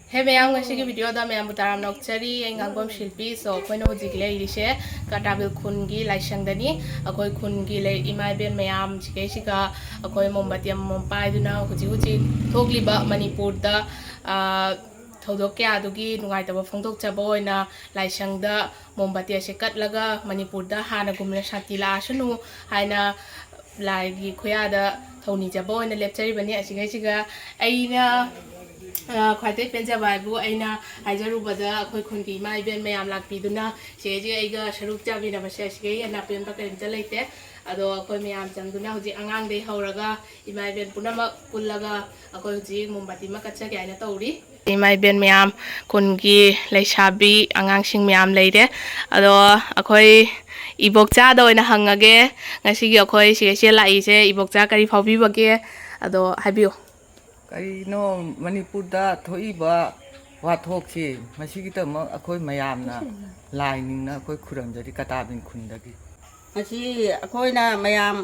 Hey ma'am ngasi video da ma'am butaram nokchari engangom shilpi so koino hojik le irise katabil khungi laisang dani akoi khungi le imai ben ma'am chike sika akoi mombati am pai duna hoji hoji thokliba manipur da thodok kya adugi nungai taba phongdok chaba oina laisang da mombati ase katlaga manipur da hana gumna shanti la asunu haina lai gi khoya da thoni chaba oina lepchari bani asigai siga aina ꯈ꯭ꯋꯥꯏꯗꯩ ꯄꯦꯟꯖꯕ ꯍꯥꯏꯕꯨ ꯑꯩꯅ ꯍꯥꯏꯖꯔꯨꯕꯗ ꯑꯩꯈꯣꯏ ꯈꯨꯟꯒꯤ ꯏꯃꯥ ꯏꯕꯦꯟ ꯃꯌꯥꯝ ꯂꯥꯛꯄꯤꯗꯨꯅ ꯁꯤꯒꯩꯁꯤ ꯑꯩꯒ ꯁꯔꯨꯛ ꯆꯥꯃꯤꯟꯅꯕꯁꯦ ꯑꯁꯤꯒꯩ ꯍꯦꯟꯅ ꯄꯦꯟꯕ ꯀꯔꯤꯝꯇ ꯂꯩꯇꯦ ꯑꯗꯣ ꯑꯩꯈꯣꯏ ꯃꯌꯥꯝ ꯆꯪꯗꯨꯅ ꯍꯧꯖꯤꯛ ꯑꯉꯥꯡꯗꯩ ꯍꯧꯔꯒ ꯏꯃꯥ ꯏꯕꯦꯟ ꯄꯨꯝꯅꯃꯛ ꯄꯨꯜꯂꯒ ꯑꯩꯈꯣꯏ ꯍꯧꯖꯤꯛ ꯃꯣꯝꯕꯥꯇꯤ ꯑꯃ ꯀꯠꯆꯒꯦ ꯍꯥꯏꯅ ꯇꯧꯔꯤ ꯏꯃꯥ ꯏꯕꯦꯟ ꯃꯌꯥꯝ ꯈꯨꯟꯒꯤ ꯂꯩꯁꯥꯕꯤ ꯑꯉꯥꯡꯁꯤꯡ ꯃꯌꯥꯝ ꯂꯩꯔꯦ ꯑꯗꯣ ꯑꯩꯈꯣꯏ ꯏꯕꯣꯛꯆꯥꯗ ꯑꯣꯏꯅ ꯍꯪꯉꯒꯦ ꯉꯁꯤꯒꯤ ꯑꯩꯈꯣꯏ ꯁꯤꯒꯩꯁꯦ ꯂꯥꯛꯏꯁꯦ ꯏꯕꯣꯛꯆꯥ ꯀꯔꯤ ꯐꯥꯎꯕꯤꯕꯒꯦ ꯑꯗꯣ ꯍꯥꯏꯕꯤꯌꯨ ꯀꯔꯤꯅꯣ ꯃꯅꯤꯄꯨꯔꯗ ꯊꯣꯛꯏꯕ ꯋꯥꯊꯣꯛꯁꯤ ꯃꯁꯤꯒꯤꯗꯃꯛ ꯑꯩꯈꯣꯏ ꯃꯌꯥꯝꯅ ꯂꯥꯏ ꯅꯤꯡꯅ ꯑꯩꯈꯣꯏ ꯈꯨꯔꯨꯝꯖꯔꯤ ꯀꯇꯥꯕꯤꯟ ꯈꯨꯟꯗꯒꯤ ꯉꯁꯤ ꯑꯩꯈꯣꯏꯅ ꯃꯌꯥꯝ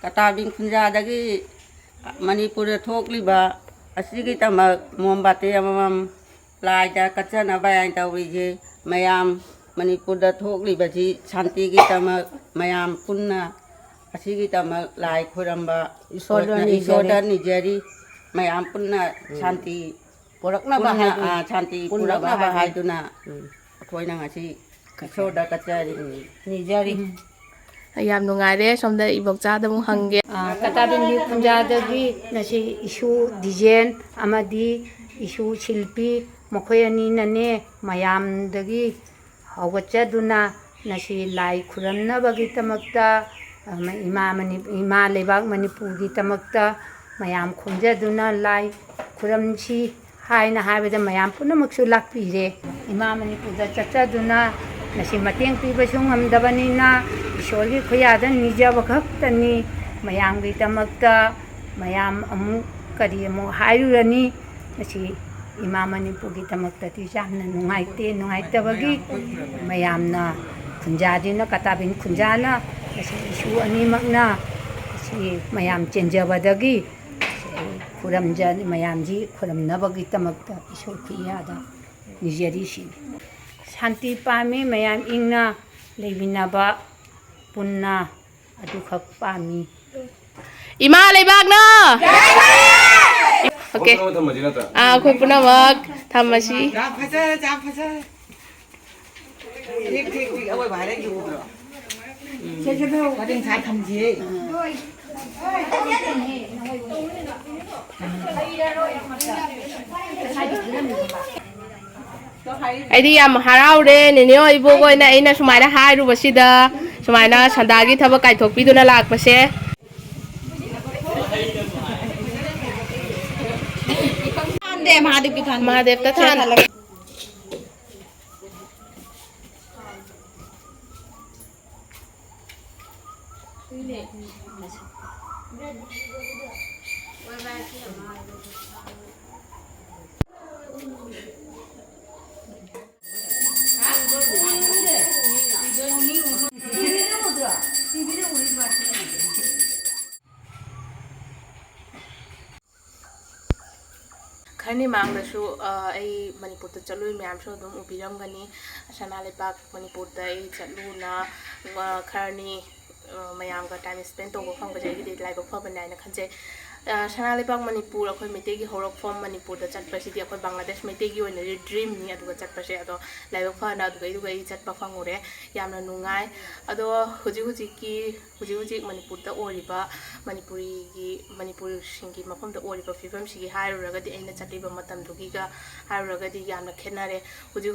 ꯀꯇꯥꯕꯤꯟ ꯈꯨꯟꯖꯥꯗꯒꯤ ꯃꯅꯤꯄꯨꯔꯗ ꯊꯣꯛꯂꯤꯕ ꯑꯁꯤꯒꯤꯗꯃꯛ ꯃꯣꯝꯕꯥꯇꯤ ꯑꯃꯃꯝ ꯂꯥꯏꯗ ꯀꯠꯆꯅꯕ ꯍꯥꯏꯅ ꯇꯧꯔꯤꯁꯦ ꯃꯌꯥꯝ ꯃꯅꯤꯄꯨꯔꯗ ꯊꯣꯛꯂꯤꯕꯁꯤ ꯁꯥꯟꯇꯤꯒꯤꯗꯃꯛ ꯃꯌꯥꯝ ꯄꯨꯟꯅ ꯑꯁꯤꯒꯤꯗꯃꯛ ꯂꯥꯏ ꯈꯨꯔꯝꯕ ꯏꯁꯣꯔꯗ ꯅꯤꯖꯔꯤ ꯃꯌꯥꯝ ꯄꯨꯟꯅ ꯁꯥꯟꯇꯤ ꯄꯨꯔꯛꯅꯕ ꯁꯥꯟꯇꯤ ꯄꯨꯔꯛꯅꯕ ꯍꯥꯏꯗꯨꯅ ꯑꯩꯈꯣꯏꯅ ꯉꯁꯤ ꯏꯁꯣꯔꯗ ꯀꯠꯆꯔꯤ ꯅꯤꯖꯔꯤ ꯌꯥꯝ ꯅꯨꯡꯉꯥꯏꯔꯦ ꯁꯣꯝꯗ ꯏꯕꯣꯛꯆꯥꯗ ꯑꯃꯨꯛ ꯍꯪꯒꯦ ꯀꯇꯥꯕꯤꯟꯒꯤ ꯈꯨꯟꯖꯥꯗꯒꯤ ꯉꯁꯤ ꯏꯁꯨ ꯗꯤꯖꯦꯟ ꯑꯃꯗꯤ ꯏꯁꯨ ꯁꯤꯜꯄꯤ ꯃꯈꯣꯏ ꯑꯅꯤꯅꯅꯦ ꯃꯌꯥꯝꯗꯒꯤ ꯍꯧꯒꯠꯆꯗꯨꯅ ꯉꯁꯤ ꯂꯥꯏ ꯈꯨꯔꯝꯅꯕꯒꯤꯗꯃꯛꯇ ꯏꯃꯥ ꯂꯩꯕꯥꯛ ꯃꯅꯤꯄꯨꯔꯒꯤꯗꯃꯛꯇ ꯃꯌꯥꯝ ꯈꯣꯝꯖꯗꯨꯅ ꯂꯥꯏ ꯈꯨꯔꯝꯁꯤ ꯍꯥꯏꯅ ꯍꯥꯏꯕꯗ ꯃꯌꯥꯝ ꯄꯨꯝꯅꯃꯛꯁꯨ ꯂꯥꯛꯄꯤꯔꯦ ꯏꯃꯥ ꯃꯅꯤꯄꯨꯔꯗ ꯆꯠꯆꯗꯨꯅ ꯉꯁꯤ ꯃꯇꯦꯡ ꯄꯤꯕꯁꯨ ꯉꯝꯗꯕꯅꯤꯅ ꯏꯁꯣꯔꯒꯤ ꯈꯨꯌꯥꯗ ꯅꯤꯖꯕ ꯈꯛꯇꯅꯤ ꯃꯌꯥꯝꯒꯤꯗꯃꯛꯇ ꯃꯌꯥꯝ ꯑꯃꯨꯛ ꯀꯔꯤ ꯑꯃꯨꯛ ꯍꯥꯏꯔꯨꯔꯅꯤ ꯉꯁꯤ ꯏꯃꯥ ꯃꯅꯤꯄꯨꯔꯒꯤꯗꯃꯛꯇꯗꯤ ꯌꯥꯝꯅ ꯅꯨꯡꯉꯥꯏꯇꯦ ꯅꯨꯡꯉꯥꯏꯇꯕꯒꯤ ꯃꯌꯥꯝꯅ ꯈꯨꯟꯖꯥꯁꯤꯅ ꯀꯇꯥꯕꯤꯟ ꯈꯨꯟꯖꯥꯅ ꯉꯁꯤ ꯏꯁꯨ ꯑꯅꯤꯃꯛꯅ ꯉꯁꯤ ꯃꯌꯥꯝ ꯆꯦꯟꯖꯕꯗꯒꯤ ꯃꯌꯥꯝꯁꯤ ꯈꯨꯔꯝꯅꯕꯒꯤꯗꯃꯛꯇ ꯏꯁꯣꯔ ꯈꯨꯌꯥꯗ ꯅꯤꯖꯔꯤꯁꯤꯅꯤ ꯁꯥꯟꯇꯤ ꯄꯥꯝꯃꯤ ꯃꯌꯥꯝ ꯏꯪꯅ ꯂꯩꯃꯤꯟꯅꯕ ꯄꯨꯟꯅ ꯑꯗꯨꯈꯛ ꯄꯥꯝꯃꯤ ꯏꯃꯥ ꯂꯩꯕꯥꯛꯅ ओके ꯑꯩꯈꯣꯏ ꯄꯨꯝꯅꯃꯛ ꯊꯝꯃꯁꯤ ꯌꯥꯝ ꯐꯖꯔꯦ ꯌꯥꯝ ꯐꯖꯔꯦ ꯊꯤꯛ ꯊꯤꯛ ꯊꯤꯛ ꯑꯩꯈꯣꯏ ꯚꯥꯏꯔꯦ ꯌꯨꯗ꯭ꯔꯣ ꯋꯥꯇꯤꯡ ꯁꯥ ꯊꯝꯁꯤꯌꯦ ꯑꯩꯗꯤ ꯌꯥꯝ ꯍꯔꯥꯎꯔꯦ ꯅꯦꯅꯦ ꯏꯕꯣꯛ ꯑꯣꯏꯅ ꯑꯩꯅ ꯁꯨꯃꯥꯏꯅ ꯍꯥꯏꯔꯨꯕꯁꯤꯗ ꯁꯨꯃꯥꯏꯅ ꯁꯟꯗꯥꯒꯤ ꯊꯕꯛ ꯀꯥꯏꯊꯣꯛꯄꯤꯗꯨꯅ ꯂꯥꯛꯄꯁꯦ महादेव का थान खरनी मांगदसु आई मणिपुर चलुई मैमसु अदुम उबिरमगनी सना लेपाक मणिपुर चलुना खरनी मैम का टाइम स्पेंड तब फंगजे लाइक फबने है खजे सना लेपाक मणिपुर अखोई मैटे की हौरफम मणिपुर चटपसी अखोई बांग्लादेश मैटे की ड्रीम नि चटपसे अदो लाइक फना चटप फंगुरे यामना नुंगाई अदो हुजी हुजी मणिपुर मणिपुरी मणिपुर सिंगी मफम फिवम सिगी हारुरगदी अइना चटलिबा मतमदुगीगा हारुरगदी यामना खेनारे हुजी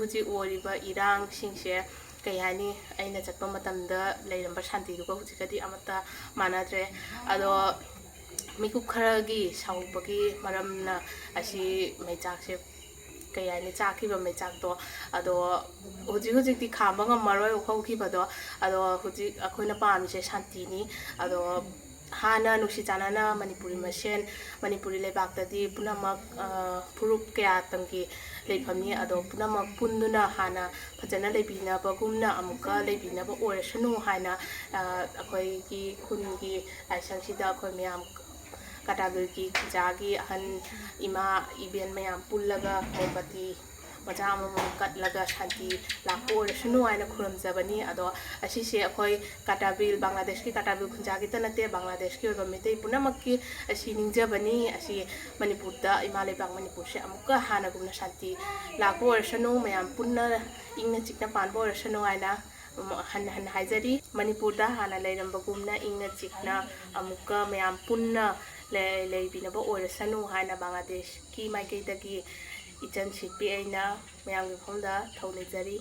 इरांग सिंगसे कई हानी अइना चटपा मतमदा लेरंबा शांतिदुगा हुजिगदी अमता मानद्रे अदो मिकुप खरगी साउबगी मरमना असी मैचाकसे कई हानी चाखिबा मैचाकतो अदो हुजी खांबा ngamaroy hokibado अदो हुजी अखोइना पामिसे शांतिनी अदो हाना नुसी चाना मणिपुरी मसेन मणिपुरी लेबाक्तदी पुनमक फुरुप कया तंगी लेफमनी अदो पुनमक पुन्दुना हाना फजना लेबिनाबगुमना अमुका लेबिनाब ओरसनु हाना अखोइगी खुनगी लाइसंगसिदा अखोइ म्याम ꯀꯇꯥꯕꯤꯜꯒꯤ ꯈꯨꯟꯖꯥꯒꯤ ꯑꯍꯟ ꯏꯃꯥ ꯏꯕꯦꯟ ꯃꯌꯥꯝ ꯄꯨꯜꯂꯒ ꯃꯣꯝꯕꯇꯤ ꯃꯆꯥ ꯑꯃꯃꯝ ꯀꯠꯂꯒ ꯁꯥꯟꯇꯤ ꯂꯥꯛꯄ ꯑꯣꯏꯔꯁꯅꯨ ꯍꯥꯏꯅ ꯈꯨꯔꯨꯝꯖꯕꯅꯤ ꯑꯗꯣ ꯑꯁꯤꯁꯦ ꯑꯩꯈꯣꯏ ꯀꯇꯥꯕꯤꯜ ꯕꯪꯒ꯭ꯂꯥꯗꯦꯁꯀꯤ ꯀꯇꯥꯕꯤꯜ ꯈꯨꯟꯖꯥꯒꯤꯇ ꯅꯠꯇꯦ ꯕꯪꯒ꯭ꯂꯥꯗꯦꯁꯀꯤ ꯑꯣꯏꯕ ꯃꯤꯇꯩ ꯄꯨꯝꯅꯃꯛꯀꯤ ꯑꯁꯤ ꯅꯤꯡꯖꯕꯅꯤ ꯑꯁꯤ ꯃꯅꯤꯄꯨꯔꯗ ꯏꯃꯥ ꯂꯩꯕꯥꯛ ꯃꯅꯤꯄꯨꯔꯁꯦ ꯑꯃꯨꯛꯀ ꯍꯥꯟꯅꯒꯨꯝꯅ ꯁꯥꯟꯇꯤ ꯂꯥꯛꯄ ꯑꯣꯏꯔꯁꯅꯨ ꯃꯌꯥꯝ ꯄꯨꯟꯅ ꯏꯪꯅ ꯆꯤꯛꯅ ꯄꯥꯟꯕ ꯑꯣꯏꯔꯁꯅꯨ ꯍꯥꯏꯅ ꯍꯟꯅ ꯍꯟꯅ ꯍꯥꯏꯖꯔꯤ ꯃꯅꯤꯄꯨꯔꯗ ꯍꯥꯟꯅ ꯂꯩꯔꯝꯕꯒꯨꯝꯅ ꯏꯪꯅ ꯆꯤꯛꯅ ꯑꯃꯨꯛꯀ ꯃꯌꯥꯝ ꯄꯨꯟꯅ ꯂꯩꯕꯤꯅꯕ ꯑꯣꯏꯔꯁꯅꯨ ꯍꯥꯏꯅ ꯕꯪꯒ꯭ꯂꯥꯗꯦꯁꯀꯤ ꯃꯥꯏꯀꯩꯗꯒꯤ ꯏꯆꯟ ꯁꯤꯠꯄꯤ ꯑꯩꯅ ꯃꯌꯥꯝꯒꯤ ꯃꯐꯝꯗ ꯊꯧꯅꯤꯖꯔꯤ꯫